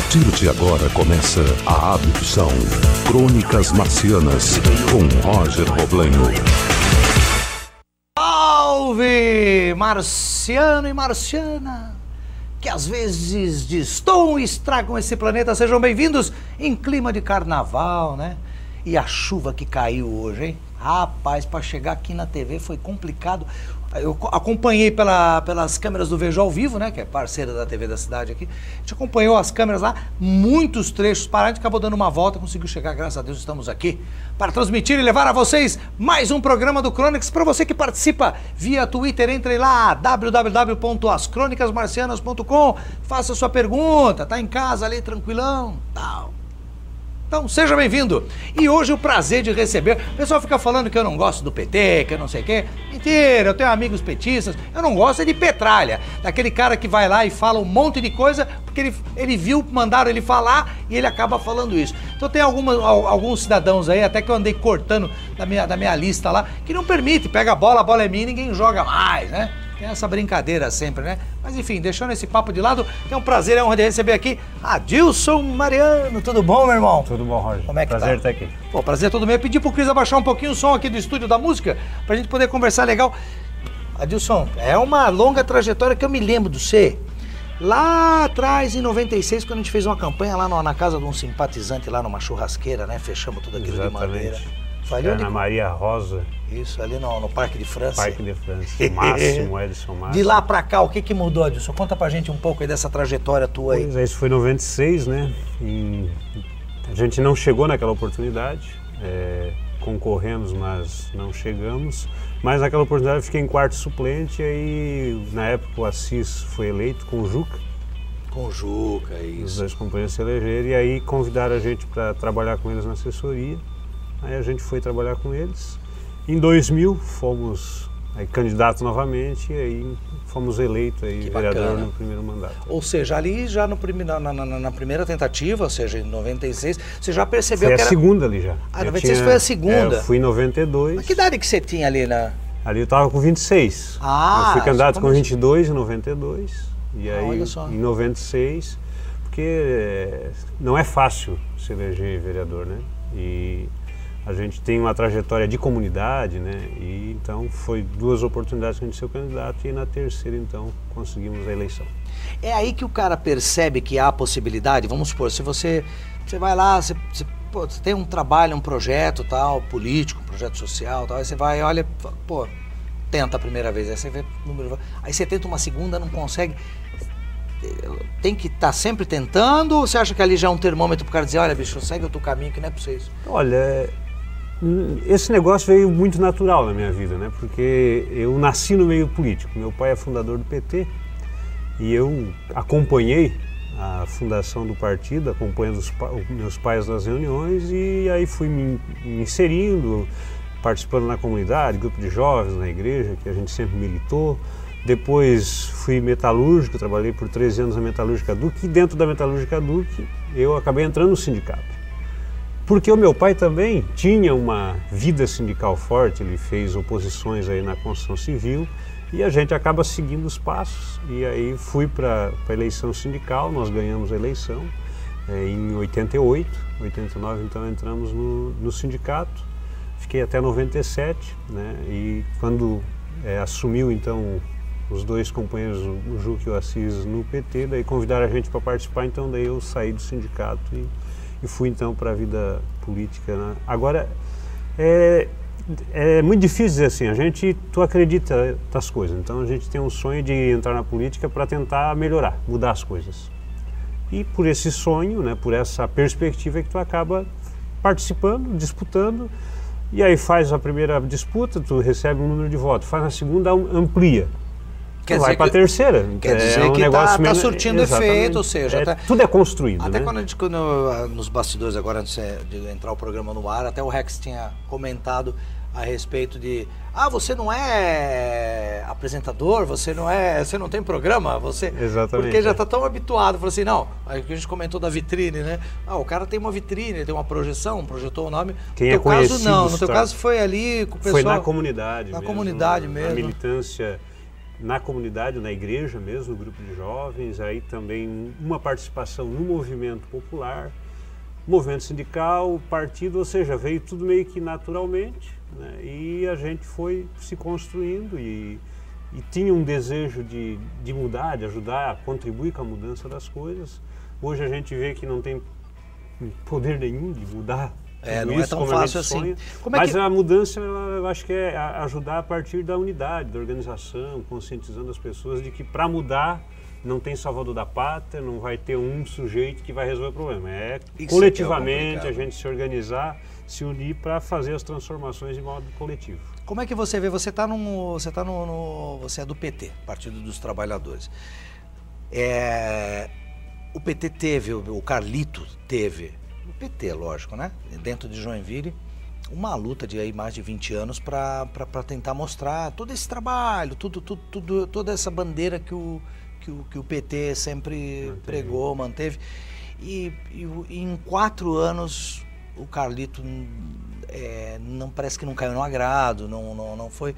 partir de agora começa a abdução. Crônicas Marcianas, com Roger Roblenno. Salve, marciano e marciana, que às vezes destoam e estragam esse planeta. Sejam bem-vindos em clima de carnaval, né? E a chuva que caiu hoje, hein? Rapaz, para chegar aqui na TV foi complicado. Eu acompanhei pelas câmeras do Vejo ao Vivo, né, que é parceira da TV da cidade aqui. A gente acompanhou as câmeras lá, muitos trechos pararam, a gente acabou dando uma volta, conseguiu chegar, graças a Deus estamos aqui para transmitir e levar a vocês mais um programa do Crônicas. Para você que participa via Twitter, entre lá, www.ascronicasmarcianas.com, faça sua pergunta, tá em casa ali tranquilão, tal. Então, seja bem-vindo. E hoje o prazer de receber... O pessoal fica falando que eu não gosto do PT, que eu não sei o quê. Mentira, eu tenho amigos petistas. Eu não gosto é de petralha. Daquele cara que vai lá e fala um monte de coisa porque ele viu, mandaram ele falar e ele acaba falando isso. Então tem alguns cidadãos aí, até que eu andei cortando da minha lista lá, que não permite. Pega a bola é minha e ninguém joga mais, né? Tem essa brincadeira sempre, né? Mas enfim, deixando esse papo de lado, é um prazer, é uma honra de receber aqui Adilson Mariano. Tudo bom, meu irmão? Tudo bom, Roger. Como é que prazer tá? estar aqui. Pô, prazer todo meu. Eu pedi pro Cris abaixar um pouquinho o som aqui do estúdio da música, pra gente poder conversar legal. Adilson, é uma longa trajetória que eu me lembro do você. Lá atrás, em 96, quando a gente fez uma campanha lá na casa de um simpatizante, lá numa churrasqueira, né? Fechamos tudo aquilo de madeira. Ana Maria Rosa. Isso, ali no Parque de França. Parque de França. Máximo, Edson Máximo. De lá pra cá, o que mudou, Adilson? Conta pra gente um pouco aí dessa trajetória tua aí. Pois é, isso foi em 96, né? A gente não chegou naquela oportunidade. Concorremos, mas não chegamos. Mas naquela oportunidade eu fiquei em quarto suplente, e aí na época o Assis foi eleito com o Juca. Com o Juca, isso. Os dois companheiros se elegeram, e aí convidaram a gente para trabalhar com eles na assessoria. Aí a gente foi trabalhar com eles. Em 2000 fomos candidatos novamente, e aí fomos eleitos aí vereador no primeiro mandato. Ou seja, ali já na primeira tentativa, ou seja, em 96, você já percebeu foi que era... Foi a segunda ali já. Ah, 96 foi a segunda? Eu fui em 92. Mas que idade que você tinha ali na... Ali eu estava com 26. Eu fui candidato com 22 em 92. E aí em 96, porque não é fácil se eleger vereador, né? E a gente tem uma trajetória de comunidade, né? E então foi duas oportunidades que a gente ser candidato, e na terceira então conseguimos a eleição. É aí que o cara percebe que há possibilidade. Vamos supor, se você vai lá, você tem um trabalho, um projeto tal, político, um projeto social tal, aí você vai, olha, pô, tenta a primeira vez, aí você vê o número, aí você tenta uma segunda, não consegue. Tem que estar sempre tentando, ou você acha que ali já é um termômetro pro cara dizer, olha, bicho, segue outro caminho que não é pra vocês? Olha, esse negócio veio muito natural na minha vida, né? Porque eu nasci no meio político. Meu pai é fundador do PT e eu acompanhei a fundação do partido, acompanhando os meus pais nas reuniões, e aí fui me inserindo, participando na comunidade, grupo de jovens na igreja, que a gente sempre militou. Depois fui metalúrgico, trabalhei por 13 anos na Metalúrgica Duque, e dentro da Metalúrgica Duque eu acabei entrando no sindicato. Porque o meu pai também tinha uma vida sindical forte, ele fez oposições aí na construção civil, e a gente acaba seguindo os passos. E aí fui para a eleição sindical, nós ganhamos a eleição em 88, 89 então entramos no sindicato, fiquei até 97, né? E quando assumiu então os dois companheiros, o Juca e o Assis, no PT, daí convidaram a gente para participar, então daí eu saí do sindicato e fui então para a vida política, né? Agora, é muito difícil dizer assim, tu acredita nas coisas, então a gente tem um sonho de entrar na política para tentar melhorar, mudar as coisas. E por esse sonho, né, por essa perspectiva é que tu acaba participando, disputando, e aí faz a primeira disputa, tu recebe um número de votos, faz a segunda, amplia. Vai para a terceira. Quer dizer que está surtindo efeito, ou seja... tudo é construído, até né? quando nos bastidores, agora antes de entrar o programa no ar, até o Rex tinha comentado a respeito de... você não é apresentador, você não tem programa, você... Exatamente. Porque já está tão habituado, falou assim, não, aí que a gente comentou da vitrine, né? O cara tem uma vitrine, tem uma projeção, projetou o nome. Quem no teu caso, não. No teu tá? caso foi ali com o pessoal... Foi na comunidade mesmo. Na comunidade mesmo. A militância na comunidade, na igreja mesmo, no grupo de jovens, aí também uma participação no movimento popular, movimento sindical, partido, ou seja, veio tudo meio que naturalmente, né? E a gente foi se construindo e tinha um desejo de mudar, de ajudar, a contribuir com a mudança das coisas. Hoje a gente vê que não tem poder nenhum de mudar. Não é tão fácil assim. Mas a mudança, eu acho que é ajudar a partir da unidade, da organização, conscientizando as pessoas de que para mudar não tem salvador da pátria, não vai ter um sujeito que vai resolver o problema. Coletivamente a gente se organizar, se unir para fazer as transformações de modo coletivo. Como é que você vê? Você é do PT, Partido dos Trabalhadores. O PT teve, o Carlito teve, o PT, lógico, né? Dentro de Joinville, uma luta de aí mais de 20 anos para tentar mostrar todo esse trabalho, toda essa bandeira que o PT sempre pregou, manteve. E em 4 anos o Carlito não parece que não caiu no agrado, não foi.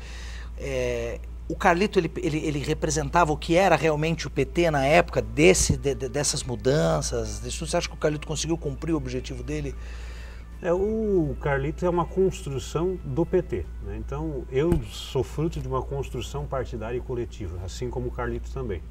O Carlito ele representava o que era realmente o PT na época dessas mudanças. Você acha que o Carlito conseguiu cumprir o objetivo dele? O Carlito é uma construção do PT, né? Então eu sou fruto de uma construção partidária e coletiva, assim como o Carlito também.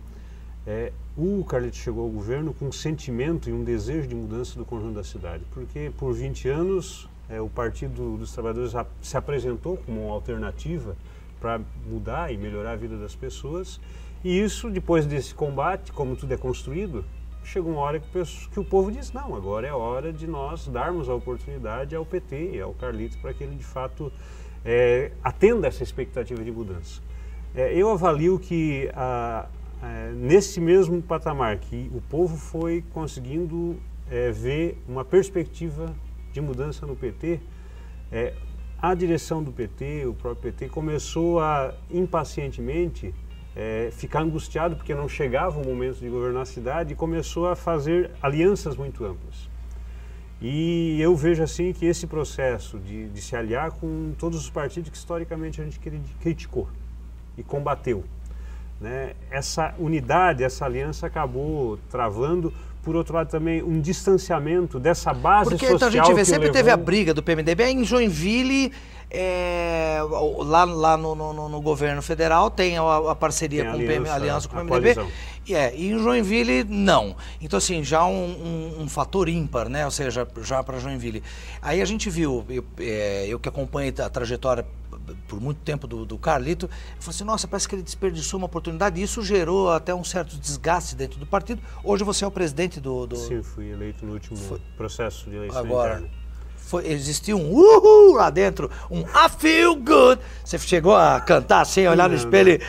O Carlito chegou ao governo com um sentimento e um desejo de mudança do conjunto da cidade, porque por 20 anos o Partido dos Trabalhadores se apresentou como uma alternativa para mudar e melhorar a vida das pessoas, e isso, depois desse combate, como tudo é construído, chegou uma hora que o povo diz, não, agora é hora de nós darmos a oportunidade ao PT e ao Carlito para que ele de fato atenda essa expectativa de mudança. Eu avalio que nesse mesmo patamar que o povo foi conseguindo ver uma perspectiva de mudança no PT, a direção do PT, o próprio PT, começou a impacientemente ficar angustiado porque não chegava o momento de governar a cidade e começou a fazer alianças muito amplas. E eu vejo assim que esse processo de se aliar com todos os partidos que historicamente a gente criticou e combateu, né? Essa unidade, essa aliança acabou travando. Por outro lado, também um distanciamento dessa base social. Porque a gente vê, sempre teve a briga do PMDB. Em Joinville, lá no governo federal, tem a parceria com a aliança com o PMDB. E em Joinville, não. Então, assim, já um fator ímpar, né? Ou seja, já para Joinville. Aí a gente viu, eu que acompanhei a trajetória por muito tempo do Carlito, eu falei assim, nossa, parece que ele desperdiçou uma oportunidade, e isso gerou até um certo desgaste dentro do partido. Hoje você é o presidente do... Sim, fui eleito no último processo de eleição interna. Existia um uhul lá dentro, um I feel good. Você chegou a cantar assim, olhar no espelho e...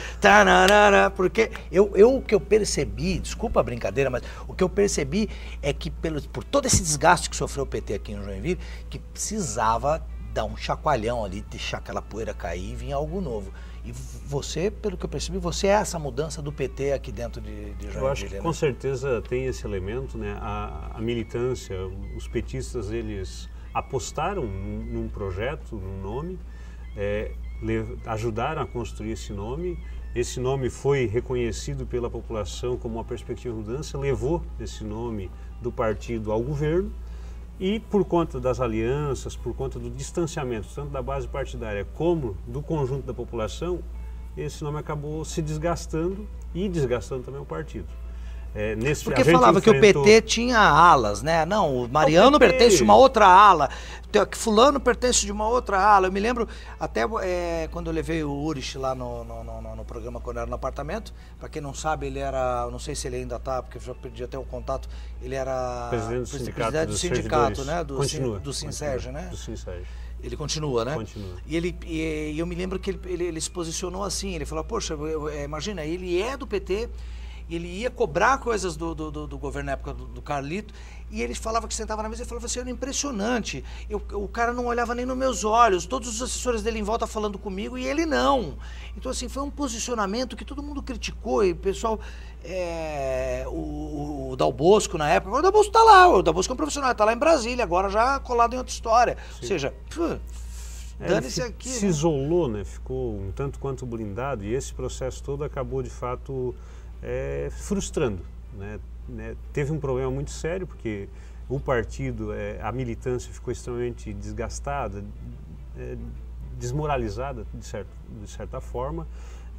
Porque o que eu percebi, desculpa a brincadeira, mas o que eu percebi é que por todo esse desgaste que sofreu o PT aqui em Joinville, que precisava dar um chacoalhão ali, deixar aquela poeira cair e vir algo novo. E você, pelo que eu percebi, você é essa mudança do PT aqui dentro de Joinville. Eu acho que com certeza tem esse elemento, né? A militância, os petistas, eles apostaram num projeto, num nome, ajudaram a construir esse nome. Esse nome foi reconhecido pela população como uma perspectiva de mudança, levou esse nome do partido ao governo. E por conta das alianças, por conta do distanciamento, tanto da base partidária como do conjunto da população, esse nome acabou se desgastando e desgastando também o partido. Porque falava que o PT tinha alas, né? Não, o Mariano pertence de uma outra ala, fulano pertence de uma outra ala. Eu me lembro até quando eu levei o Urich lá no programa, quando era no apartamento. Para quem não sabe, ele era, não sei se ele ainda está, porque eu já perdi até o contato, ele era presidente do sindicato, né? Do Sinserge, né? Do Sinserge. Ele continua, né? Continua. E eu me lembro que ele se posicionou assim, ele falou, poxa, imagina, ele é do PT, ele ia cobrar coisas do governo na época do Carlito, e ele falava que sentava na mesa e falava assim, era impressionante, o cara não olhava nem nos meus olhos, todos os assessores dele em volta falando comigo e ele não. Então assim, foi um posicionamento que todo mundo criticou, e o pessoal, o Dal Bosco na época, agora o Dal Bosco tá lá, o Dal Bosco é um profissional, tá lá em Brasília, agora já colado em outra história. Sim. Ou seja, Dane-se aqui. Se isolou, né? Ficou um tanto quanto blindado, e esse processo todo acabou, de fato, frustrando, né? Teve um problema muito sério, porque o partido, a militância ficou extremamente desgastada, desmoralizada, de certa forma,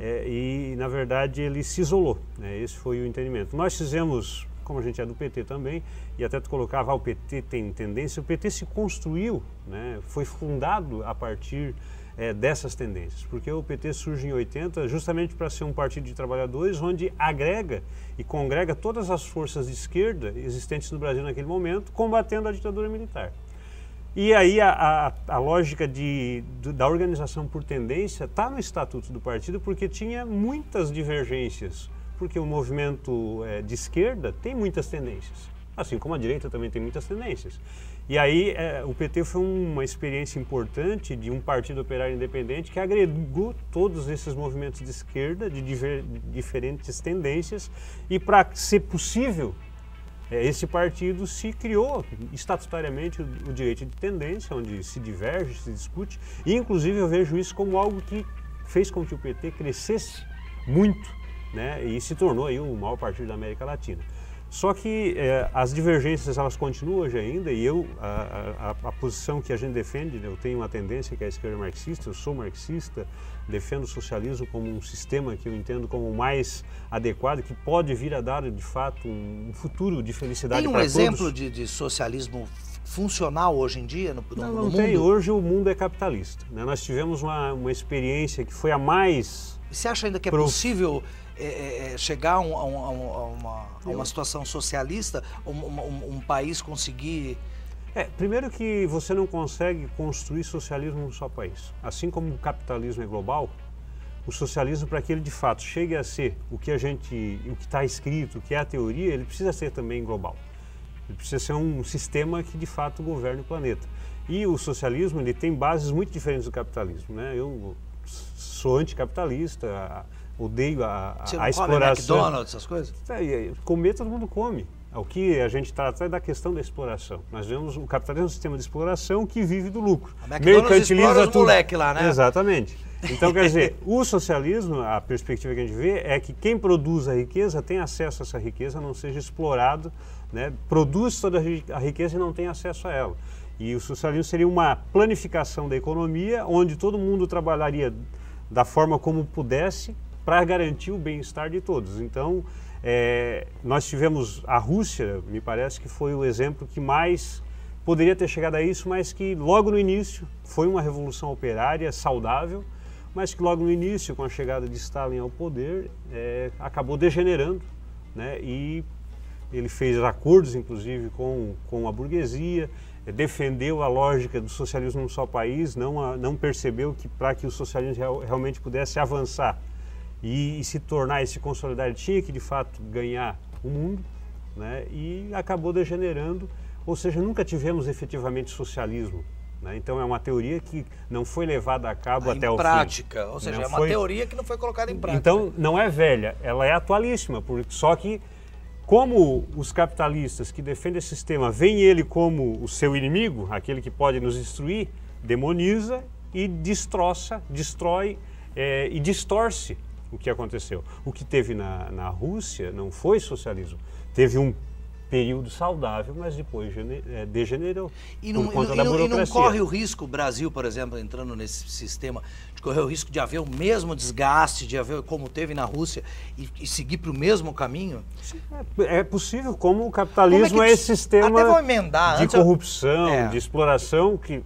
e, na verdade, ele se isolou, né? Esse foi o entendimento. Nós fizemos, como a gente é do PT também, e até tu colocava, o PT tem tendência, o PT se construiu, né? Foi fundado a partir dessas tendências, porque o PT surge em 80 justamente para ser um partido de trabalhadores onde agrega e congrega todas as forças de esquerda existentes no Brasil naquele momento, combatendo a ditadura militar. E aí a lógica da organização por tendência está no estatuto do partido, porque tinha muitas divergências, porque o movimento de esquerda tem muitas tendências, assim como a direita também tem muitas tendências. E aí o PT foi uma experiência importante de um partido operário independente que agregou todos esses movimentos de esquerda, de diferentes tendências, e para ser possível, esse partido se criou estatutariamente o direito de tendência, onde se diverge, se discute, e inclusive eu vejo isso como algo que fez com que o PT crescesse muito, né, e se tornou aí o maior partido da América Latina. Só que as divergências, elas continuam hoje ainda, e a posição que a gente defende, eu tenho uma tendência que é a esquerda marxista, eu sou marxista, defendo o socialismo como um sistema que eu entendo como o mais adequado, que pode vir a dar, de fato, um futuro de felicidade para todos. Tem um exemplo de socialismo funcional hoje em dia no não mundo? Tem, hoje o mundo é capitalista, né? Nós tivemos uma experiência que foi a mais... Você acha ainda que é possível chegar a uma situação socialista, um país conseguir... Primeiro que você não consegue construir socialismo num só país. Assim como o capitalismo é global, o socialismo, para que ele de fato chegue a ser o que está escrito, o que é a teoria, ele precisa ser também global. Ele precisa ser um sistema que de fato governe o planeta. E o socialismo, ele tem bases muito diferentes do capitalismo, né? Eu sou anticapitalista, odeio a exploração. Come McDonald's, essas coisas? Comer todo mundo come. O que a gente trata é da questão da exploração. Nós vemos o capitalismo é um sistema de exploração que vive do lucro. A McDonald's explora os moleque lá, né? Exatamente. Então, quer dizer, o socialismo, a perspectiva que a gente vê é que quem produz a riqueza tem acesso a essa riqueza, não seja explorado, né? Produz toda a riqueza e não tem acesso a ela. E o socialismo seria uma planificação da economia, onde todo mundo trabalharia da forma como pudesse para garantir o bem-estar de todos. Então, nós tivemos a Rússia, me parece que foi o exemplo que mais poderia ter chegado a isso, mas que logo no início foi uma revolução operária saudável, mas que logo no início, com a chegada de Stalin ao poder, acabou degenerando, né? E ele fez acordos, inclusive, com a burguesia, defendeu a lógica do socialismo num só país, não percebeu que para que o socialismo realmente pudesse avançar e se tornar e se consolidar, ele tinha que de fato ganhar o mundo, né? E acabou degenerando, ou seja, nunca tivemos efetivamente socialismo, né? Então é uma teoria que não foi levada a cabo até o fim. Em prática, ou seja, é uma teoria que não foi colocada em prática. Então não é velha, ela é atualíssima, só que como os capitalistas que defendem esse sistema veem ele como o seu inimigo, aquele que pode nos destruir, demoniza e destrói e distorce o que aconteceu. O que teve na Rússia não foi socialismo, teve um período saudável, mas depois degenerou por conta da burocracia. E não corre o risco, o Brasil, por exemplo, entrando nesse sistema, de correr o risco de haver o mesmo desgaste, de haver como teve na Rússia, e seguir para o mesmo caminho? É possível, como o capitalismo esse sistema até vou emendar, de corrupção, de exploração que...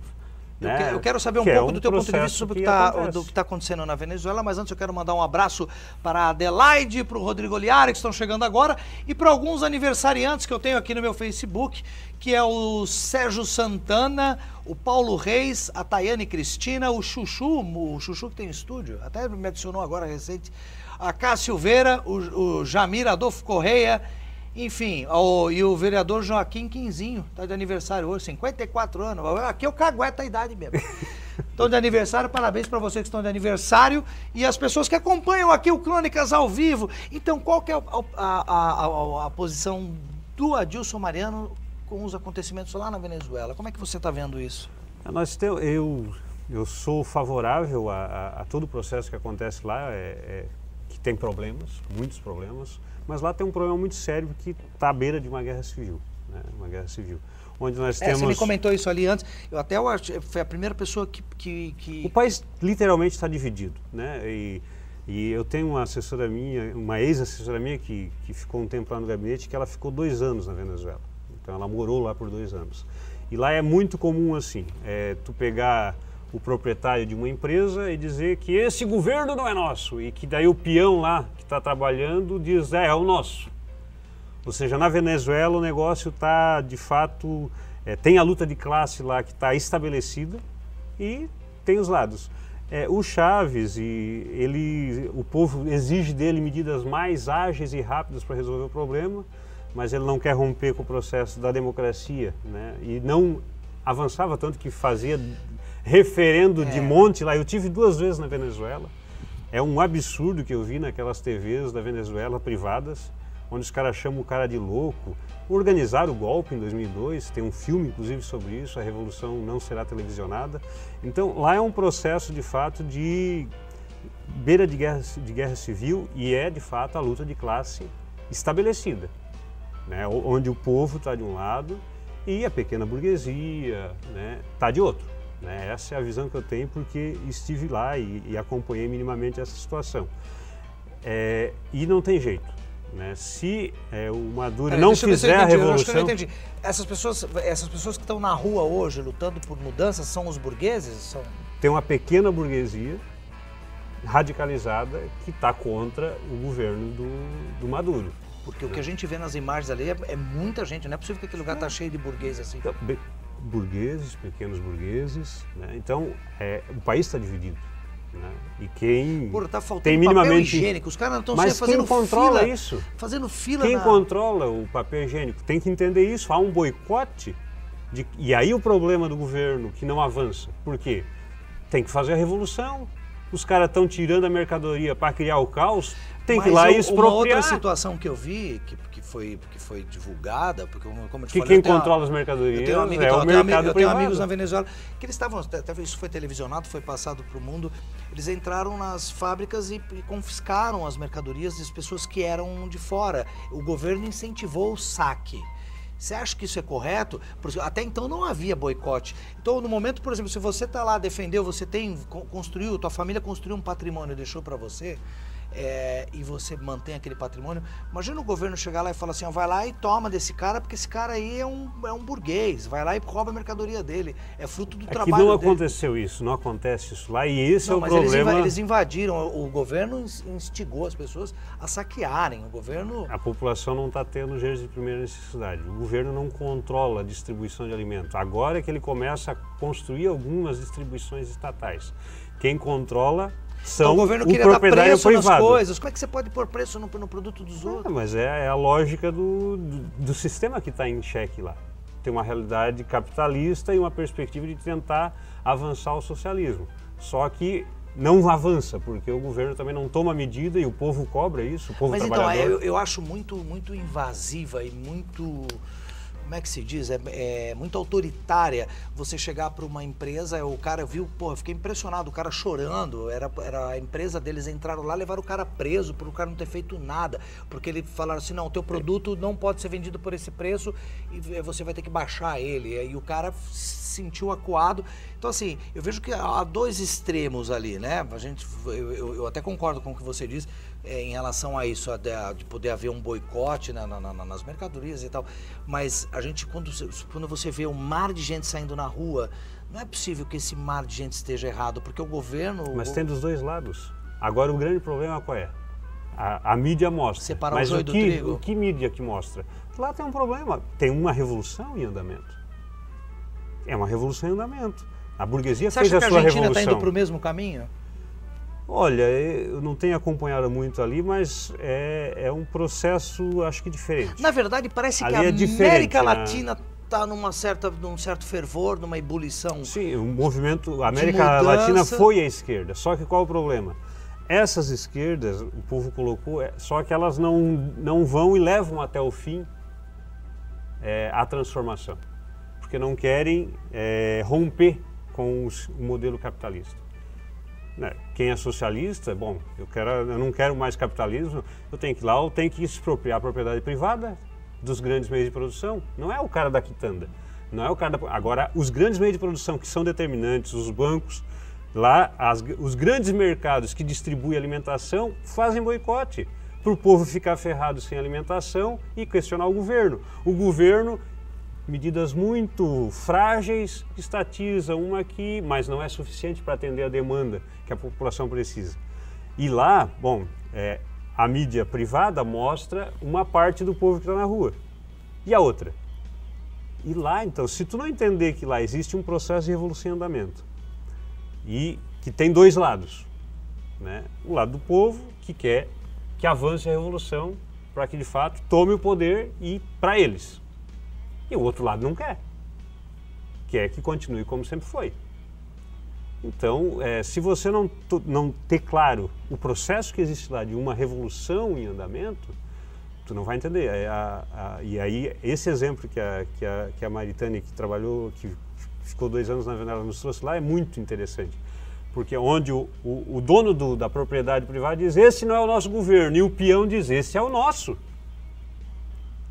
Eu quero saber um pouco do teu ponto de vista sobre o que está acontecendo na Venezuela, mas antes eu quero mandar um abraço para a Adelaide, para o Rodrigo Oliari, que estão chegando agora, e para alguns aniversariantes que eu tenho aqui no meu Facebook, que é o Sérgio Santana, o Paulo Reis, a Tayane Cristina, o Chuchu que tem estúdio, até me adicionou agora recente, a Cá Silveira, o Jamir Adolfo Correia, enfim, e o vereador Joaquim Quinzinho, está de aniversário hoje, 54 anos. Aqui eu cagueto a idade mesmo. Estão de aniversário, parabéns para vocês que estão de aniversário e as pessoas que acompanham aqui o Crônicas ao vivo. Então, qual que é a posição do Adilson Mariano com os acontecimentos lá na Venezuela? Como é que você está vendo isso? Eu Eu sou favorável a todo o processo que acontece lá, que tem problemas, muitos problemas, mas lá tem um problema muito sério que está à beira de uma guerra civil, né? Uma guerra civil, onde nós temos... Você me comentou isso ali antes, eu acho, foi a primeira pessoa que... O país literalmente está dividido, né? E eu tenho uma assessora minha, uma ex-assessora minha que ficou um tempo lá no gabinete, que ela ficou 2 anos na Venezuela, então ela morou lá por 2 anos. E lá é muito comum assim, tu pegar o proprietário de uma empresa e dizer que esse governo não é nosso, e que daí o peão lá que está trabalhando diz, é o nosso. Ou seja, na Venezuela o negócio está, de fato, tem a luta de classe lá que está estabelecida e tem os lados. O Chávez, o povo exige dele medidas mais ágeis e rápidas para resolver o problema, mas ele não quer romper com o processo da democracia, né? E não avançava tanto que fazia referendo de monte lá. Eu tive 2 vezes na Venezuela. É um absurdo que eu vi naquelas TVs da Venezuela privadas, onde os caras chamam o cara de louco. Organizaram o golpe em 2002, tem um filme inclusive sobre isso, A Revolução Não Será Televisionada. Então lá é um processo de fato de beira de guerra civil, e é de fato a luta de classe estabelecida, né? Onde o povo está de um lado e a pequena burguesia, né, está de outro. Né? Essa é a visão que eu tenho, porque estive lá e acompanhei minimamente essa situação. E não tem jeito, né? Se o Maduro não fizer a revolução... Eu acho que eu não entendi. Essas pessoas que estão na rua hoje lutando por mudanças são os burgueses? Tem uma pequena burguesia radicalizada que está contra o governo do Maduro. Porque o que a gente vê nas imagens ali é muita gente, não é possível que aquele lugar está cheio de burguês assim. Então, burgueses, pequenos burgueses, né? Então o país está dividido, né? E quem tá faltando tem minimamente papel higiênico, os caras não estão fazendo quem controla fila, isso? Fazendo fila. Quem controla o papel higiênico tem que entender isso. Há um boicote e aí o problema do governo que não avança. Por quê? Tem que fazer a revolução. Os caras estão tirando a mercadoria para criar o caos. Tem que ir lá e expropriar. Uma outra situação que eu vi, que foi divulgada, porque como eu te falei... Quem controla as mercadorias o mercado privado. Eu tenho amigos na Venezuela que eles estavam, até isso foi televisionado, foi passado para o mundo, eles entraram nas fábricas e confiscaram as mercadorias das pessoas que eram de fora. O governo incentivou o saque. Você acha que isso é correto? Porque até então não havia boicote. Então, no momento, por exemplo, se você está lá, defendeu, você construiu, tua família construiu um patrimônio e deixou para você, e você mantém aquele patrimônio, imagina o governo chegar lá e falar assim, ó, vai lá e toma desse cara, porque esse cara aí é um burguês, vai lá e rouba a mercadoria dele, é fruto do trabalho dele. Aqui não aconteceu isso, não acontece isso lá, e esse é o problema. Eles invadiram, o governo instigou as pessoas a saquearem, o governo... A população não está tendo gêneros de primeira necessidade, o governo não controla a distribuição de alimentos, agora é que ele começa a construir algumas distribuições estatais. Quem controla são o governo queria dar preço nas coisas. Como é que você pode pôr preço no produto dos outros? Mas é a lógica do sistema que está em xeque lá. Tem uma realidade capitalista e uma perspectiva de tentar avançar o socialismo. Só que não avança, porque o governo também não toma medida e o povo cobra isso, o povo trabalhador. Então, eu acho muito invasiva e muito... Como é que se diz? É muito autoritária você chegar para uma empresa, o cara viu, pô, eu fiquei impressionado, o cara chorando, era a empresa deles, entraram lá, levaram o cara preso por o cara não ter feito nada, porque ele falaram assim, não, o teu produto não pode ser vendido por esse preço e você vai ter que baixar ele, e o cara se sentiu acuado. Então assim, eu vejo que há 2 extremos ali, né? Eu até concordo com o que você diz, em relação a isso, de poder haver um boicote nas mercadorias e tal, mas a gente, quando você vê um mar de gente saindo na rua, não é possível que esse mar de gente esteja errado, porque o governo... Mas tem dos 2 lados. Agora o grande problema qual é? A mídia mostra. Separar o joio do trigo. O que mídia que mostra? Lá tem um problema, tem uma revolução em andamento. É uma revolução em andamento. A burguesia fez a sua revolução. Você acha que a Argentina está indo para o mesmo caminho? Olha, eu não tenho acompanhado muito ali, mas é um processo, acho que diferente. Na verdade, parece que a América Latina está num certo fervor, numa ebulição. Sim, o movimento, a América Latina foi à esquerda, só que qual é o problema? Essas esquerdas, o povo colocou, só que elas não vão e levam até o fim a transformação, porque não querem romper com o modelo capitalista. Né? Quem é socialista, bom, eu não quero mais capitalismo, eu tenho que ir lá, eu tenho que expropriar a propriedade privada dos grandes meios de produção. Não é o cara da quitanda, não é o cara da... Agora, os grandes meios de produção que são determinantes, os bancos, lá, os grandes mercados que distribuem alimentação fazem boicote para o povo ficar ferrado sem alimentação e questionar o governo. O governo, medidas muito frágeis, estatiza uma aqui, mas não é suficiente para atender a demanda que a população precisa. E lá, bom, a mídia privada mostra uma parte do povo que está na rua. E a outra? E lá, então, se tu não entender que lá existe um processo de revolução em andamento, e que tem dois lados, né? O lado do povo que quer que avance a revolução para que de fato tome o poder e para eles. E o outro lado não quer. Quer que continue como sempre foi. Então, se você não ter claro o processo que existe lá de uma revolução em andamento, tu não vai entender. E aí, esse exemplo que a Maritânia, que trabalhou, que ficou 2 anos na Venezuela, nos trouxe lá, é muito interessante. Porque onde o dono da propriedade privada diz, esse não é o nosso governo, e o peão diz, esse é o nosso.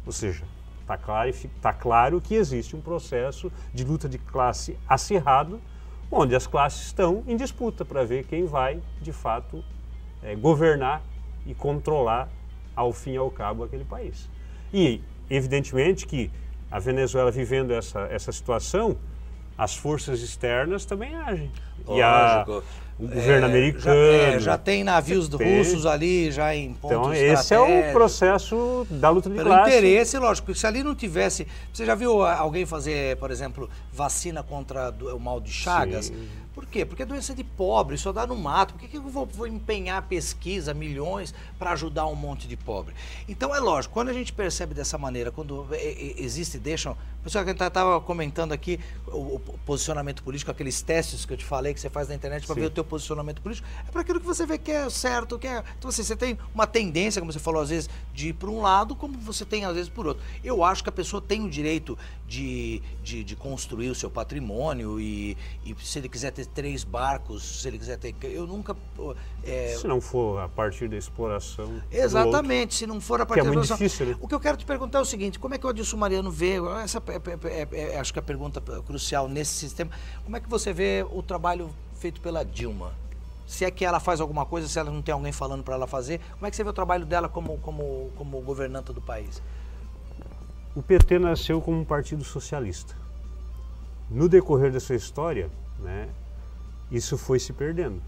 Ou seja, está claro que existe um processo de luta de classe acirrado, onde as classes estão em disputa para ver quem vai, de fato, governar e controlar, ao fim e ao cabo, aquele país. E, evidentemente, que a Venezuela vivendo essa situação, as forças externas também agem. Lógico. O governo americano... Já tem navios russos ali, já em pontos Então, esse é o processo da luta de classe. Pelo interesse, lógico, porque se ali não tivesse... Você já viu alguém fazer, por exemplo, vacina contra o mal de Chagas? Sim. Por quê? Porque é doença de pobre, só dá no mato. Por que eu vou empenhar pesquisa, milhões, para ajudar um monte de pobre? Então, é lógico, quando a gente percebe dessa maneira, quando existe, deixam... Pessoal, que a gente estava comentando aqui, o posicionamento político, aqueles testes que eu te falei, que você faz na internet para ver o teu posicionamento político, é para aquilo que você vê que é certo, que é... Então, assim, você tem uma tendência, como você falou, às vezes, de ir para um lado, como você tem, às vezes, por outro. Eu acho que a pessoa tem o direito de construir o seu patrimônio e se ele quiser ter 3 barcos, se ele quiser ter... Eu nunca... Se não for a partir da exploração... Exatamente, se não for a partir da exploração... Que é muito difícil, né? O que eu quero te perguntar é o seguinte, como é que o Adilson Mariano vê, acho que a pergunta crucial nesse sistema, como é que você vê o trabalho feito pela Dilma? Se é que ela faz alguma coisa, se ela não tem alguém falando para ela fazer, como é que você vê o trabalho dela como governanta do país? O PT nasceu como um partido socialista. No decorrer da sua história, né, isso foi se perdendo.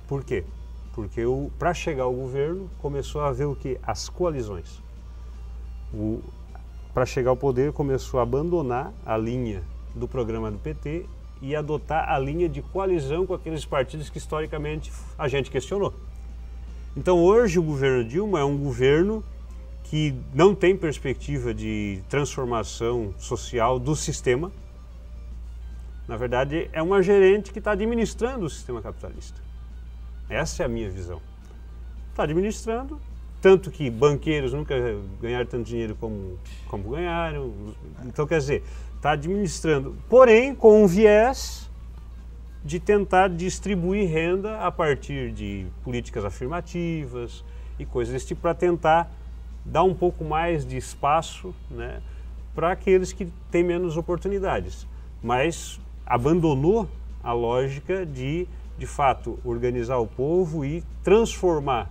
Por quê? Porque para chegar ao governo começou a haver o quê? As coalizões. Para chegar ao poder começou a abandonar a linha do programa do PT e adotar a linha de coalizão com aqueles partidos que historicamente a gente questionou. Então hoje o governo Dilma é um governo que não tem perspectiva de transformação social do sistema. Na verdade, é uma gerente que está administrando o sistema capitalista. Essa é a minha visão. Está administrando, tanto que banqueiros nunca ganharam tanto dinheiro como ganharam. Então, quer dizer, está administrando, porém com um viés de tentar distribuir renda a partir de políticas afirmativas e coisas desse tipo, para tentar dar um pouco mais de espaço, né, para aqueles que têm menos oportunidades. Mas abandonou a lógica de fato, organizar o povo e transformar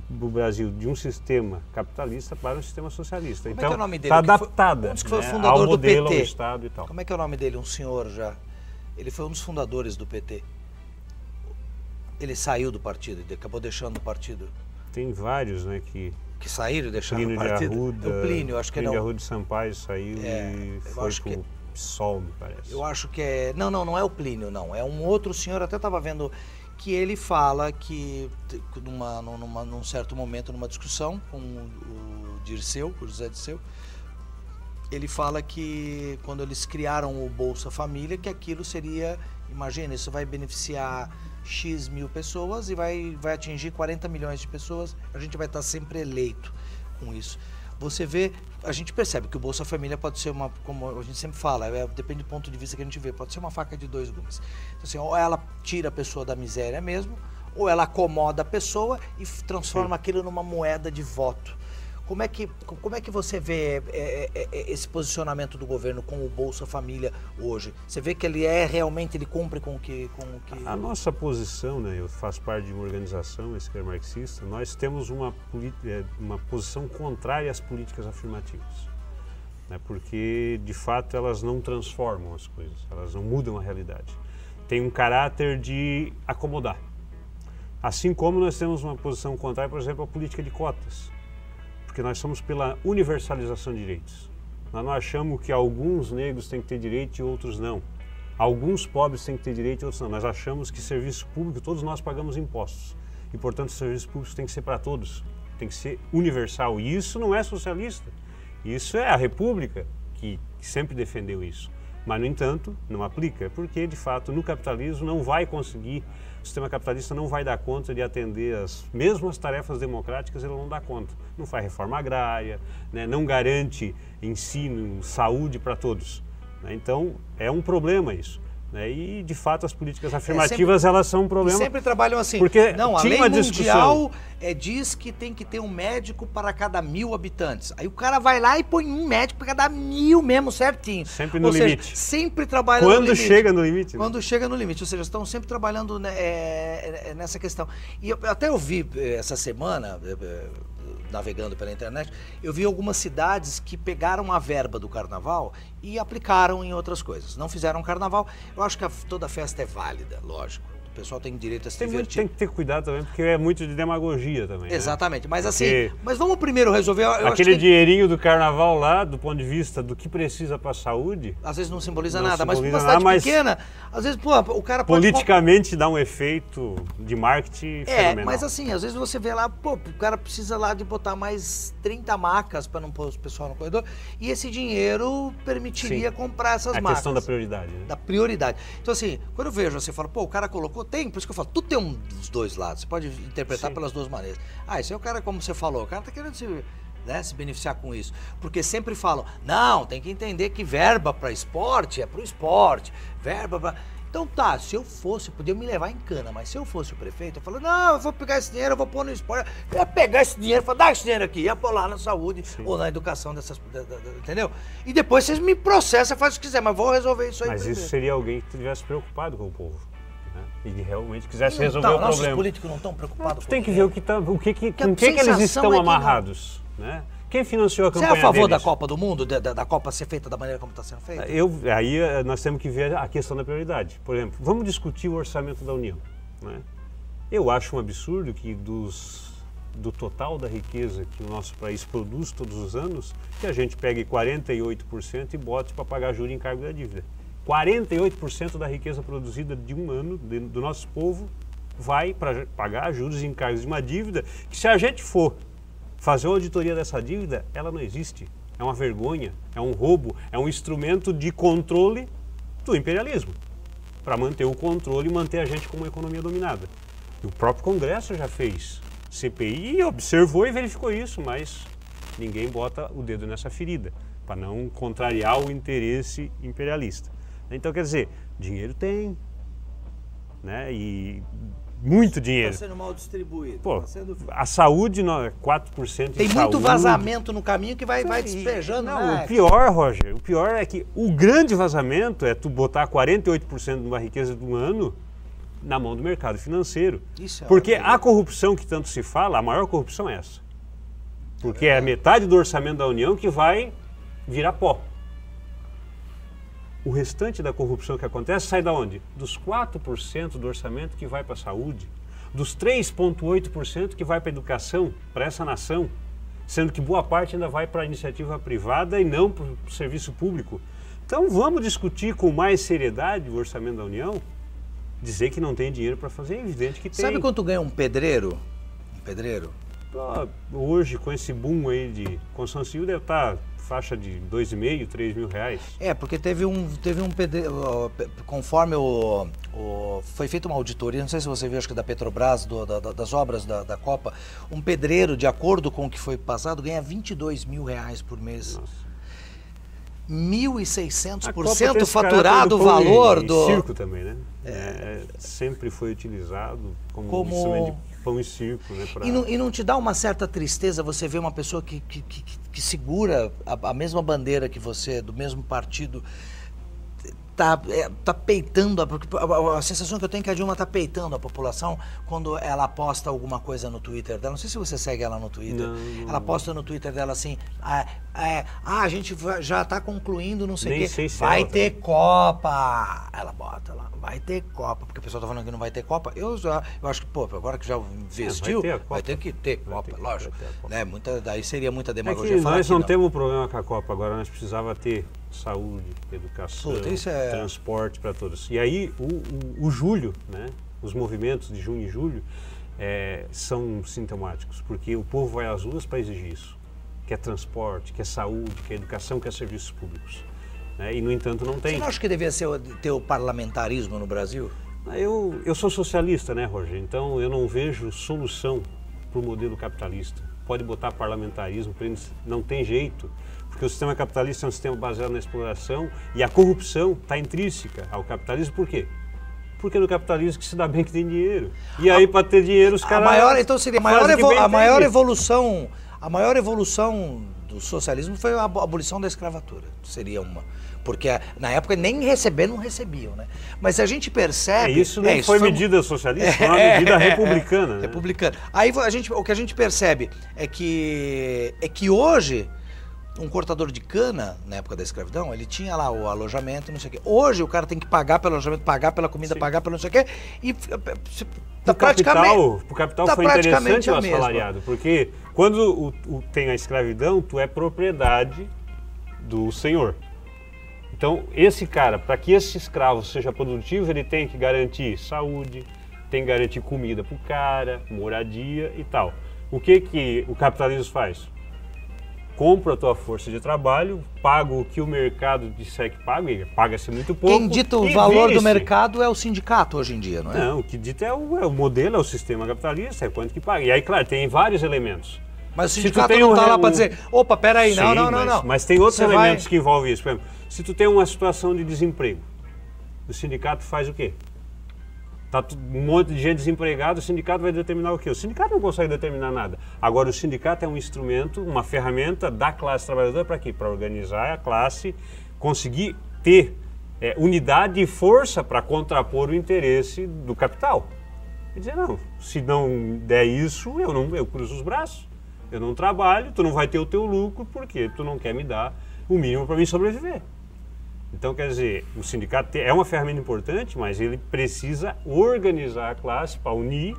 o Brasil de um sistema capitalista para um sistema socialista. Como então, é o nome dele? Está adaptada, que foi o né, fundador ao modelo, do PT. ao Estado e tal. Como é que é o nome dele? Um senhor já. Ele foi um dos fundadores do PT. Ele saiu do partido, ele acabou deixando o partido. Tem vários, né, que saíram e deixaram Plínio o partido. de Arruda, É o Plínio, acho que Plínio não. de Arruda de Sampaio saiu e foi pro PSOL, me parece. Eu acho que é... Não é o Plínio, não. É um outro senhor, até estava vendo, que ele fala que, num certo momento, numa discussão com o Dirceu, o José Dirceu, ele fala que quando eles criaram o Bolsa Família, que aquilo seria, imagina, isso vai beneficiar X mil pessoas e vai atingir 40 milhões de pessoas, a gente vai estar sempre eleito com isso. você vê, a gente percebe que o Bolsa Família pode ser uma, como a gente sempre fala, depende do ponto de vista que a gente vê, pode ser uma faca de dois gumes. Então, assim, ou ela tira a pessoa da miséria mesmo, ou ela acomoda a pessoa e transforma aquilo numa moeda de voto. Como é que você vê esse posicionamento do governo com o Bolsa Família hoje? Você vê que ele realmente, ele cumpre com o que... A nossa posição, né, eu faço parte de uma organização, esquerda marxista, nós temos uma posição contrária às políticas afirmativas. Né, porque, de fato, elas não transformam as coisas, elas não mudam a realidade. Tem um caráter de acomodar. Assim como nós temos uma posição contrária, por exemplo, à política de cotas. Porque nós somos pela universalização de direitos. Nós não achamos que alguns negros têm que ter direito e outros não. Alguns pobres têm que ter direito e outros não. Nós achamos que serviço público, todos nós pagamos impostos. E, portanto, o serviço público tem que ser para todos. Tem que ser universal. E isso não é socialista. Isso é a República que sempre defendeu isso. Mas, no entanto, não aplica, porque, de fato, no capitalismo não vai conseguir, o sistema capitalista não vai dar conta de atender mesmo as tarefas democráticas, ele não dá conta. Não faz reforma agrária, né, não garante ensino, saúde para todos. Né, então, é um problema isso. Né, e, de fato, as políticas afirmativas, elas são um problema. Sempre trabalham assim. Porque não, a tinha lei uma mundial diz que tem que ter um médico para cada 1000 habitantes. Aí o cara vai lá e põe um médico para cada 1000 mesmo, certinho. Sempre no limite. Seja, sempre trabalhando no limite. Quando chega no limite. Né? Quando chega no limite. Ou seja, estão sempre trabalhando nessa questão. E eu vi essa semana, navegando pela internet, eu vi algumas cidades que pegaram a verba do carnaval e aplicaram em outras coisas. Não fizeram carnaval. Eu acho que toda festa é válida, lógico. O pessoal tem direito a se divertir. Tem que ter cuidado também, porque é muito de demagogia também. Exatamente, né? mas Porque assim, mas vamos primeiro resolver... aquele dinheirinho do carnaval lá, do ponto de vista do que precisa para a saúde... Às vezes não simboliza nada, mas para uma cidade pequena, às vezes, pô, o cara pode... Politicamente dá um efeito de marketing fenomenal. Mas assim, às vezes você vê lá, pô, o cara precisa lá de botar mais 30 macas para não pôr o pessoal no corredor, e esse dinheiro permitiria comprar essas macas. É a questão da prioridade. Né? Da prioridade. Então assim, quando eu vejo, você fala, pô, o cara colocou, tem, por isso que eu falo, tudo tem um dos dois lados, você pode interpretar pelas duas maneiras. Isso aí o cara, como você falou, o cara tá querendo se beneficiar com isso, porque sempre falam, não, tem que entender que verba para esporte é para o esporte, verba para... Então tá, se eu fosse, podia me levar em cana, mas se eu fosse o prefeito, eu falo, não, eu vou pegar esse dinheiro, eu vou pôr no esporte, eu ia pegar esse dinheiro, falar, dá esse dinheiro aqui, ia pôr lá na saúde ou na educação entendeu? E depois vocês me processam, faz o que quiser, mas vou resolver isso aí. Mas isso seria alguém que estivesse preocupado com o povo. E realmente quisesse resolver o problema. Nossos políticos não estão preocupados com tem que ver com que eles estão amarrados. Né? Quem financiou a campanha deles? Você é a favor deles? Da Copa do Mundo, da Copa ser feita da maneira como está sendo feita? Aí nós temos que ver a questão da prioridade. Por exemplo, vamos discutir o orçamento da União. Né? Eu acho um absurdo que do total da riqueza que o nosso país produz todos os anos, que a gente pegue 48% e bote para pagar juros e encargo da dívida. 48% da riqueza produzida de um ano do nosso povo vai para pagar juros e encargos de uma dívida que, se a gente for fazer uma auditoria dessa dívida, ela não existe. É uma vergonha, é um roubo, é um instrumento de controle do imperialismo, para manter o controle e manter a gente com uma economia dominada. E o próprio Congresso já fez CPI, observou e verificou isso, mas ninguém bota o dedo nessa ferida, para não contrariar o interesse imperialista. Então, quer dizer, dinheiro tem, né? E muito dinheiro. Está sendo mal distribuído. Pô, a saúde, 4% tem muito vazamento no caminho que vai despejando. Não, o pior, Roger, o pior é que o grande vazamento é tu botar 48% de uma riqueza de um ano na mão do mercado financeiro. Isso porque a corrupção que tanto se fala, a maior corrupção é essa. Porque é metade do orçamento da União que vai virar pó. O restante da corrupção que acontece sai da onde? Dos 4% do orçamento que vai para a saúde, dos 3,8% que vai para a educação, para essa nação, sendo que boa parte ainda vai para a iniciativa privada e não para o serviço público. Então vamos discutir com mais seriedade o orçamento da União? Dizer que não tem dinheiro para fazer é evidente que tem. Sabe quanto ganha um pedreiro? Um pedreiro? Hoje, com esse boom aí de construção civil, deve estar faixa de 2.500, 3.000 reais. Porque teve um pedreiro, conforme foi feita uma auditoria, não sei se você viu, acho que da Petrobras, das obras da Copa, um pedreiro, de acordo com o que foi passado, ganha 22 mil reais por mês. Nossa. 1.600% faturado o valor do... circo também, né? Sempre foi utilizado como instrumento de pão e circo, né? E não te dá uma certa tristeza você ver uma pessoa que segura a mesma bandeira que você, do mesmo partido, tá peitando, a sensação que eu tenho é que a Dilma tá peitando a população quando ela posta alguma coisa no Twitter dela. Não sei se você segue ela no Twitter. Não. Ela posta no Twitter dela assim, a gente já tá concluindo, não sei o quê. Vai ter Copa. Ela bota lá, vai ter Copa, porque o pessoal tá falando que não vai ter Copa. Eu acho que, agora que já investiu, vai ter que ter Copa, lógico. Daí seria muita demagogia. Nós não temos problema com a Copa, agora nós precisava ter saúde, educação, transporte para todos. E aí o julho, né, os movimentos de junho e julho são sintomáticos, porque o povo vai às ruas para exigir isso. Quer transporte, quer saúde, quer educação, quer serviços públicos. Né? E, no entanto, não tem. Você não acha que devia ter o parlamentarismo no Brasil? Eu sou socialista, né, Roger? Então eu não vejo solução para o modelo capitalista. Pode botar parlamentarismo, não tem jeito. Porque o sistema capitalista é um sistema baseado na exploração e a corrupção está intrínseca ao capitalismo. Por quê? Porque no capitalismo que se dá bem que tem dinheiro. E aí, para ter dinheiro, os caras... Então seria a maior evolução do socialismo foi a abolição da escravatura. Seria uma... Porque na época nem não recebiam, né? Mas a gente percebe... Isso não foi medida socialista, foi uma medida republicana. Né? Republicana. Aí o que a gente percebe é que hoje... Um cortador de cana, na época da escravidão, ele tinha lá o alojamento, não sei o quê. Hoje o cara tem que pagar pelo alojamento, pagar pela comida, pagar pelo não sei o quê. E Pro capital foi interessante o assalariado, porque quando tem a escravidão, tu é propriedade do senhor. Então, esse cara, para que esse escravo seja produtivo, ele tem que garantir saúde, tem que garantir comida pro cara, moradia e tal. O que o capitalismo faz? Compra a tua força de trabalho, paga o que o mercado disser que paga, e paga-se muito pouco. Quem dita o valor do mercado é o sindicato hoje em dia, não é? Não, o que dita é o modelo, é o sistema capitalista, é quanto que paga. E aí, claro, tem vários elementos. Mas o sindicato não está lá para dizer, opa, peraí, não. Mas tem outros elementos que envolvem isso. Por exemplo, se tu tem uma situação de desemprego, o sindicato faz o quê? Tá um monte de gente desempregada, o sindicato vai determinar o quê? O sindicato não consegue determinar nada. Agora, o sindicato é um instrumento, uma ferramenta da classe trabalhadora para quê? Para organizar a classe, conseguir ter unidade e força para contrapor o interesse do capital. Quer dizer, não, se não der isso, eu cruzo os braços, eu não trabalho, tu não vai ter o teu lucro, porque tu não quer me dar o mínimo para mim sobreviver. Então, quer dizer, o sindicato é uma ferramenta importante, mas ele precisa organizar a classe para unir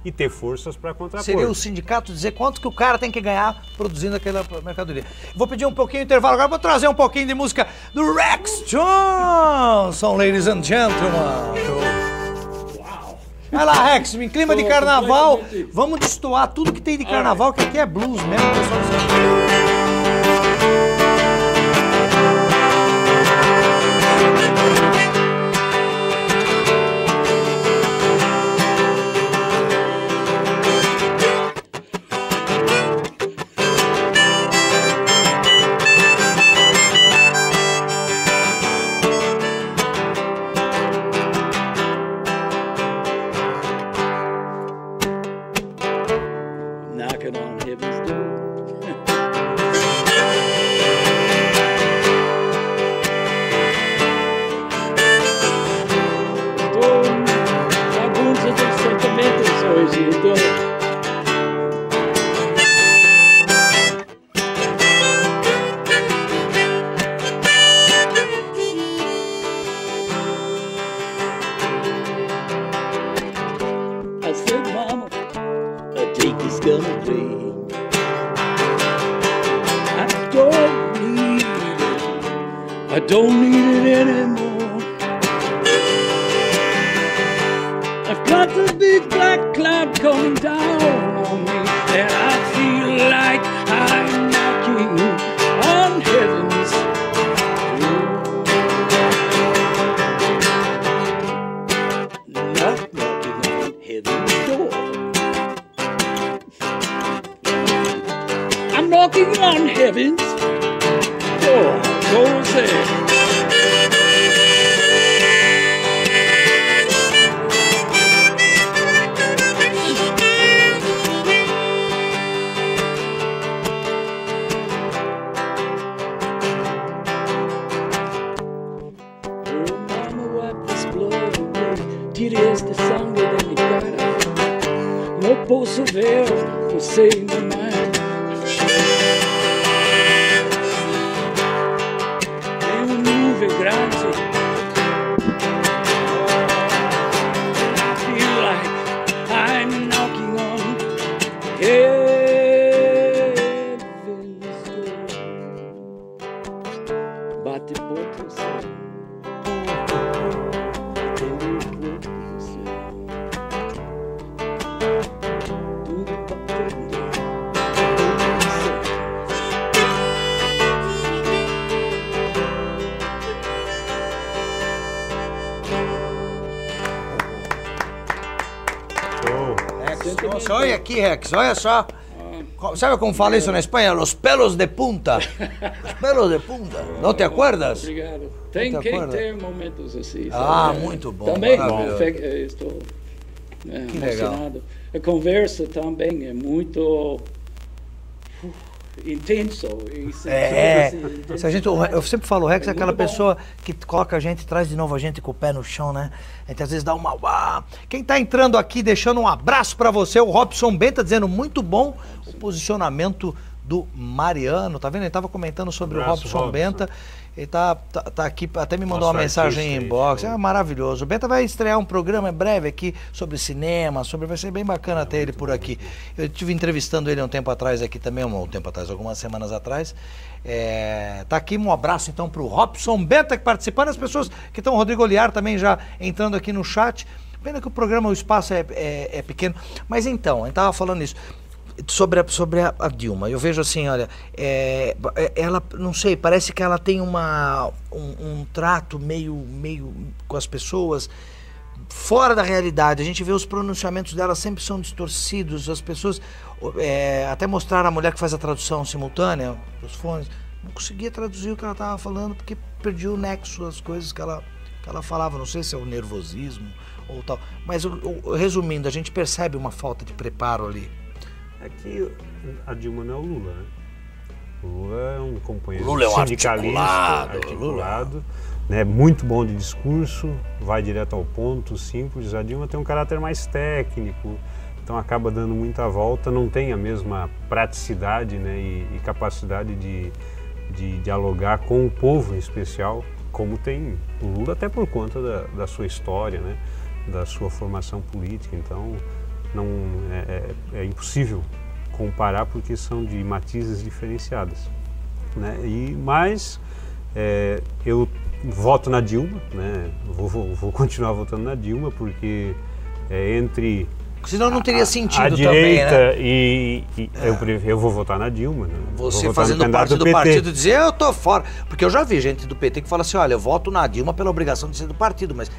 e ter forças para contrapor. Seria o sindicato dizer quanto que o cara tem que ganhar produzindo aquela mercadoria. Vou pedir um pouquinho de intervalo agora, vou trazer um pouquinho de música do Rex Johnson, ladies and gentlemen. Vai lá, Rex, em clima de carnaval, vamos destoar tudo que tem de carnaval, que aqui é blues mesmo, pessoal. Knocking on heaven's door. Bagunça de sentimentos hoje, então. I said, Mama, a take is gonna play. I don't need it anymore. I've got the big black cloud coming down on me, and I feel like I'm knocking on walking on heaven's floor. Jose. Tires de sangue de mi cara. No posso ver você em meu mar. Tem nuvem grande. Feel like I'm knocking on heaven's door. Bate portas. Nossa, olha aqui, Rex, olha só. Sabe como fala isso na Espanha? Los pelos de punta. Os pelos de punta. Não te acordas? Obrigado. Tem que ter momentos assim. Ah, sabe? Muito bom. Também estou emocionado. A conversa também é muito intenso. Se a gente, eu sempre falo, o Rex é aquela pessoa que coloca a gente, traz de novo a gente com o pé no chão, né? A gente às vezes dá uma... Quem tá entrando aqui, deixando um abraço pra você, o Robson Benta, dizendo muito bom o posicionamento do Mariano, tá vendo? Ele tava comentando sobre o Robson Benta. Ele tá aqui, até me mandou uma mensagem em inbox, é maravilhoso. O Benta vai estrear um programa em breve aqui sobre cinema, vai ser bem bacana ter ele por aqui. Eu estive entrevistando ele um tempo atrás aqui também, algumas semanas atrás. Tá aqui um abraço então pro Robson Benta participando, as pessoas que estão, o Rodrigo Oliar também já entrando aqui no chat. Pena que o programa, o espaço é pequeno, mas então, a gente tava falando isso. Sobre a Dilma, eu vejo assim, olha, ela, não sei, parece que ela tem um trato meio com as pessoas fora da realidade. A gente vê os pronunciamentos dela sempre são distorcidos, as pessoas, até mostraram a mulher que faz a tradução simultânea, os fones, não conseguia traduzir o que ela estava falando porque perdia o nexo das coisas que ela falava, não sei se é o nervosismo ou tal, mas resumindo, a gente percebe uma falta de preparo ali. É que a Dilma não é o Lula, né? O Lula é um companheiro sindicalista, articulado, né? Muito bom de discurso, vai direto ao ponto, simples. A Dilma tem um caráter mais técnico, então acaba dando muita volta, não tem a mesma praticidade, né? e capacidade de dialogar com o povo em especial, como tem o Lula, até por conta da sua história, né? Da sua formação política. Então, não é impossível comparar porque são de matizes diferenciadas, né? Mas eu voto na Dilma, né? Vou continuar votando na Dilma porque entre senão não teria sentido a direita também, né? Eu vou votar na Dilma, né? Você fazendo parte do partido dizer eu tô fora, porque eu já vi gente do PT que fala assim, olha, eu voto na Dilma pela obrigação de ser do partido, mas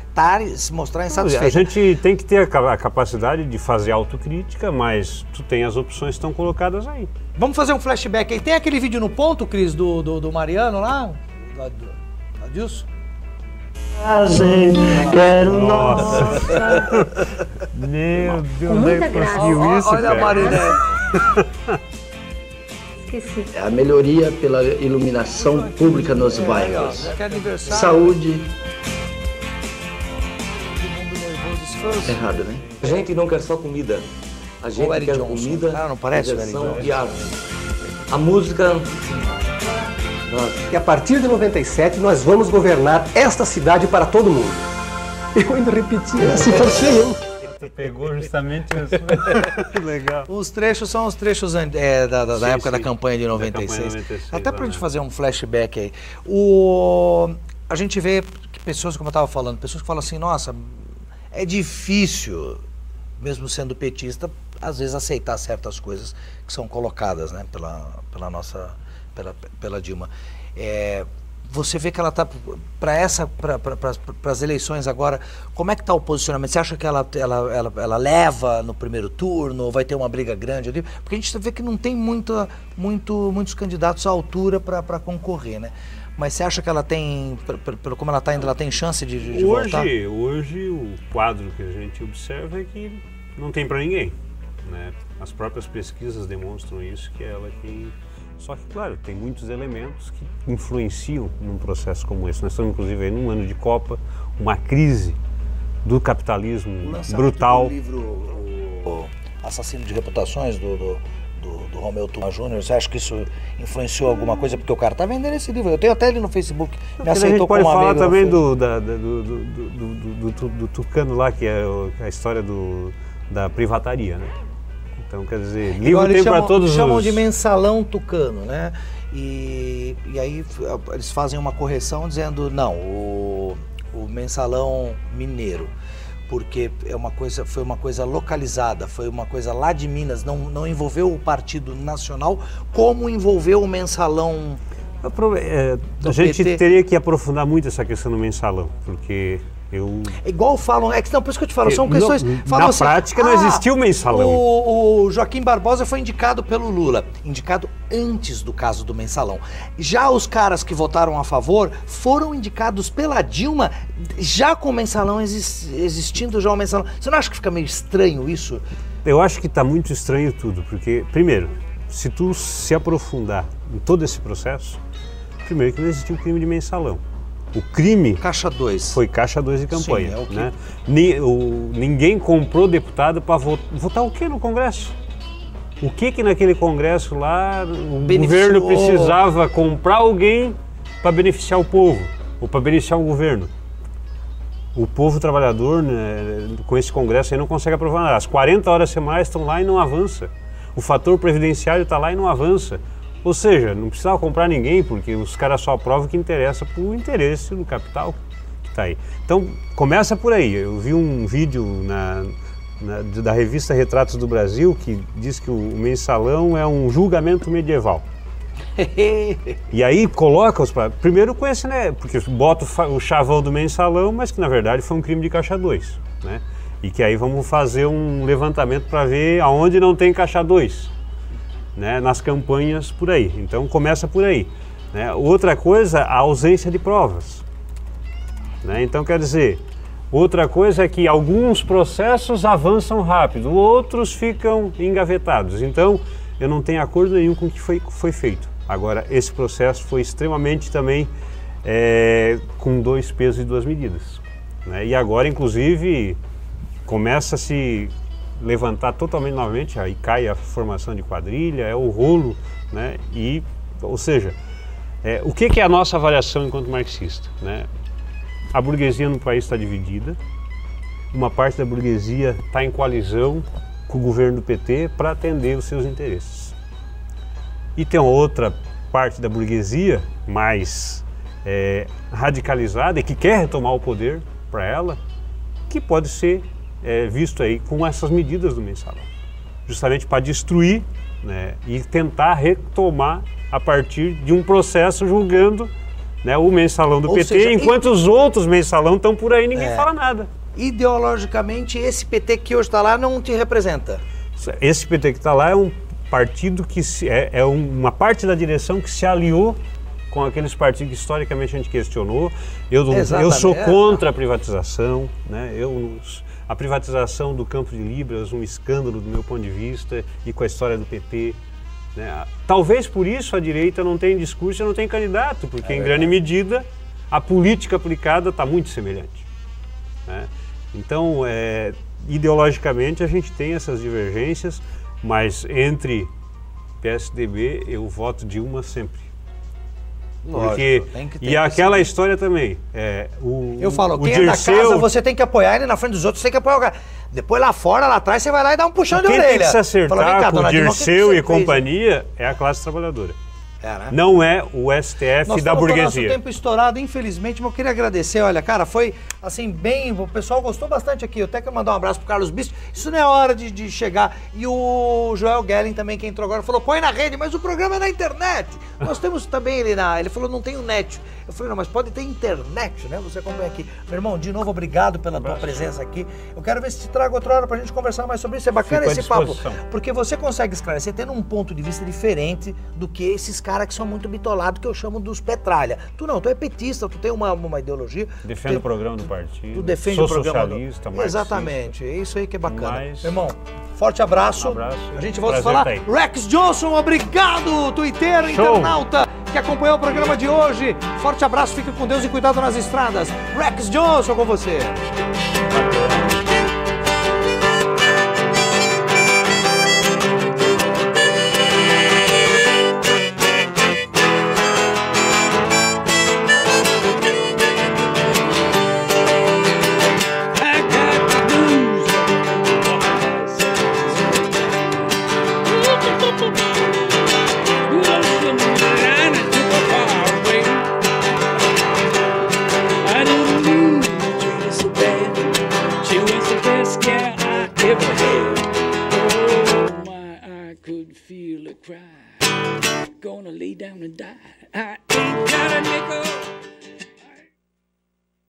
se mostrar insatisfeito. A gente tem que ter a capacidade de fazer autocrítica, mas tu tem as opções que estão colocadas aí. Vamos fazer um flashback aí. Tem aquele vídeo no ponto, Cris, do Mariano lá Adilson? Quero nossa. Meu Deus, onde é que conseguiu isso, olha a Marinette. Esqueci. A melhoria pela iluminação pública nos bairros. Saúde. Errado, né? A gente não quer só comida. A gente quer comida, não parece, diversão e arte. A música... E a partir de 97 nós vamos governar esta cidade para todo mundo. Eu ainda repeti, assim parecia eu. Pegou justamente isso. Legal. Os trechos são os trechos da época da campanha de 96. Até pra gente fazer um flashback aí. A gente vê que pessoas, como eu estava falando, pessoas que falam assim, nossa, é difícil, mesmo sendo petista, às vezes aceitar certas coisas que são colocadas, né, pela Dilma. você vê que ela está para as eleições agora, como é que está o posicionamento? Você acha que ela leva no primeiro turno, ou vai ter uma briga grande ali? Porque a gente vê que não tem muitos candidatos à altura para concorrer, né? Mas você acha que ela tem, pelo como ela está indo, ela tem chance de voltar? Hoje o quadro que a gente observa é que não tem para ninguém, né? As próprias pesquisas demonstram isso, que ela quem... Só que, claro, tem muitos elementos que influenciam num processo como esse. Nós estamos, inclusive, aí num ano de Copa, uma crise do capitalismo brutal. O livro o Assassino de Reputações, do Romeu Tuma Júnior, você acha que isso influenciou alguma coisa? Porque o cara tá vendendo esse livro, eu tenho até ele no Facebook, me aceitou como amigo. A gente pode falar também do Tucano lá, que é a história da privataria, né? Então, quer dizer, livro tem para todos os... chamam de mensalão tucano, né? E aí eles fazem uma correção dizendo, não, o mensalão mineiro, porque foi uma coisa localizada, foi uma coisa lá de Minas, não envolveu o Partido Nacional como envolveu o mensalão a gente PT. Teria que aprofundar muito essa questão do mensalão, porque... Igual falam, não, por isso que eu te falo, são questões... Na prática não existiu o mensalão. O Joaquim Barbosa foi indicado pelo Lula, indicado antes do caso do mensalão. Já os caras que votaram a favor foram indicados pela Dilma, já com o mensalão existindo já o mensalão. Você não acha que fica meio estranho isso? Eu acho que está muito estranho tudo, porque, primeiro, se tu se aprofundar em todo esse processo, primeiro que não existiu o crime de mensalão. O crime Caixa 2. Foi Caixa 2 de campanha. Sim, né? Ninguém comprou deputado para votar o que no Congresso? O que naquele Congresso lá o governo precisava comprar alguém para beneficiar o povo, ou para beneficiar o governo? O povo trabalhador, né, com esse Congresso aí não consegue aprovar nada. As 40 horas semanais estão lá e não avança. O fator previdenciário está lá e não avança. Ou seja, não precisava comprar ninguém, porque os caras só aprovam o que interessa por interesse do capital que está aí. Então, começa por aí. Eu vi um vídeo da revista Retratos do Brasil que diz que o mensalão é um julgamento medieval. E aí coloca primeiro com esse, né? Porque bota o chavão do mensalão, mas que na verdade foi um crime de Caixa 2, né? E que aí vamos fazer um levantamento para ver aonde não tem Caixa 2. Né, nas campanhas por aí. Então começa por aí. Né? Outra coisa, a ausência de provas. Né? Então quer dizer, outra coisa é que alguns processos avançam rápido, outros ficam engavetados. Então eu não tenho acordo nenhum com o que foi feito. Agora esse processo foi extremamente também com 2 pesos e 2 medidas. Né? E agora inclusive começa a se levantar totalmente novamente, aí cai a formação de quadrilha, é o rolo, né? Ou seja, o que é a nossa avaliação enquanto marxista? Né? A burguesia no país está dividida, uma parte da burguesia está em coalizão com o governo do PT para atender os seus interesses. E tem outra parte da burguesia mais radicalizada e que quer retomar o poder para ela, que pode ser visto aí com essas medidas do mensalão, justamente para destruir, né, e tentar retomar a partir de um processo julgando, né, o mensalão do PT, seja, enquanto os outros mensalão estão por aí, ninguém fala nada. Ideologicamente, esse PT que hoje está lá não te representa? Esse PT que está lá é um partido que é uma parte da direção que se aliou com aqueles partidos que historicamente a gente questionou. Eu sou contra a privatização, né? A privatização do Campo de Libras, um escândalo do meu ponto de vista, e com a história do PT. Né? Talvez por isso a direita não tem discurso e não tem candidato, porque em grande medida a política aplicada está muito semelhante. Né? Então, ideologicamente a gente tem essas divergências, mas entre PSDB eu voto Dilma sempre. Lógico, porque, e aquela história também, eu falo, quem é da casa, você tem que apoiar ele, na frente dos outros você tem que apoiar o cara. Depois lá fora, lá atrás, você vai lá e dá um puxão de orelha. Quem tem que se acertar com o Dirceu e companhia é a classe trabalhadora. Né? Não é o STF da burguesia. Nosso tempo estourado, infelizmente, mas eu queria agradecer. Olha, cara, foi assim, bem... O pessoal gostou bastante aqui. Eu até quero mandar um abraço pro Carlos Bispo. Isso não é hora de chegar. E o Joel Gelling também, que entrou agora, falou, põe na rede, mas o programa é na internet. Nós temos também ele falou, não tem o net. Eu falei, não, mas pode ter internet, né? Você acompanha aqui. Meu irmão, de novo, obrigado pela tua presença aqui. Eu quero ver se te trago outra hora pra gente conversar mais sobre isso. É bacana esse papo, porque você consegue esclarecer tendo um ponto de vista diferente do que esses caras que são muito bitolados, que eu chamo dos petralha. Tu não, tu é petista, tu tem uma ideologia. Defende o programa do partido. Tu defende o programa socialista, marxista. Exatamente, é isso aí que é bacana. Mas... Meu irmão, forte abraço. Um abraço. A gente volta a falar. Tá aí. Rex Johnson, obrigado, tuiteiro, internauta, que acompanhou o programa de hoje. Forte abraço, fique com Deus e cuidado nas estradas. Rex Johnson com você. Gonna lay down and die. I ain't got a nickel.